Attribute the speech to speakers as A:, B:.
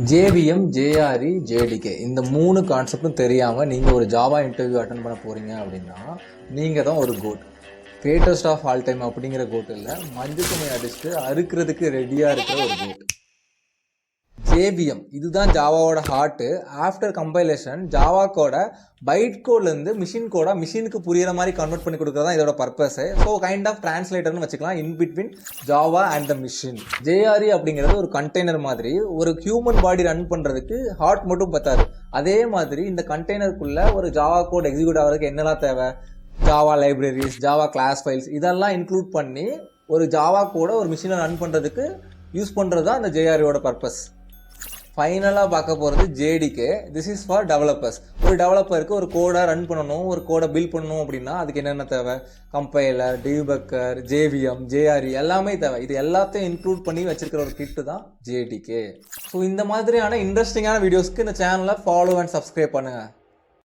A: JVM, JRE, JDK இந்த 3 கான்செப்டும் தெரியாமல் நீங்கள் ஒரு ஜாவா இன்டர்வியூ அட்டன் பண்ண போகிறீங்க அப்படின்னா நீங்கள் தான் ஒரு goat. Greatest of all time அப்படிங்கிற கோட் இல்லை, மஞ்சள் துணி அடிச்சுட்டு அறுக்கிறதுக்கு ரெடியாக இருக்கிற ஒரு கோட். ஜேவிஎம் இதுதான் ஜாவாவோட ஹார்ட்டு. ஆஃப்டர் கம்பைலேஷன் ஜாவா கோட பைட் கோட்லேருந்து மிஷின் கோடா மிஷினுக்கு புரியிற மாதிரி கன்வெர்ட் பண்ணி கொடுக்குறது தான் இதோட பர்பஸு. ஸோ கைண்ட் ஆஃப் டிரான்ஸ்லேட்டர்னு வச்சுக்கலாம் in between Java and the machine. JRE அப்படிங்கிறது ஒரு கண்டெய்னர் மாதிரி. ஒரு ஹியூமன் பாடி ரன் பண்ணுறதுக்கு ஹார்ட் மட்டும் பத்தாது. அதே மாதிரி இந்த கண்டெய்னருக்குள்ளே ஒரு ஜாவா கோட் எக்ஸிக்யூட் ஆகிறதுக்கு என்னெல்லாம் தேவை, Java libraries, Java class files இதெல்லாம் இன்க்ளூட் பண்ணி ஒரு ஜாவா கோட ஒரு மிஷினை ரன் பண்ணுறதுக்கு யூஸ் பண்ணுறது தான் இந்த ஜேஆர்இயோட பர்பஸ். ஃபைனலாக பார்க்க போகிறது JDK. This is for developers. ஒரு டெவலப்பருக்கு ஒரு கோடை ரன் பண்ணணும், ஒரு கோடை பில்ட் பண்ணணும் அப்படின்னா அதுக்கு என்னென்ன தேவை, கம்பைலர், டிபக்கர், ஜேவிஎம், ஜேஆர்இ எல்லாமே தேவை. இது எல்லாத்தையும் இன்க்ளூட் பண்ணி வச்சிருக்கிற ஒரு கிட்டு தான் ஜேடிகே. ஸோ இந்த மாதிரியான இன்ட்ரெஸ்டிங்கான வீடியோஸ்க்கு இந்த சேனலை ஃபாலோ அண்ட் சப்ஸ்கிரைப் பண்ணுங்கள்.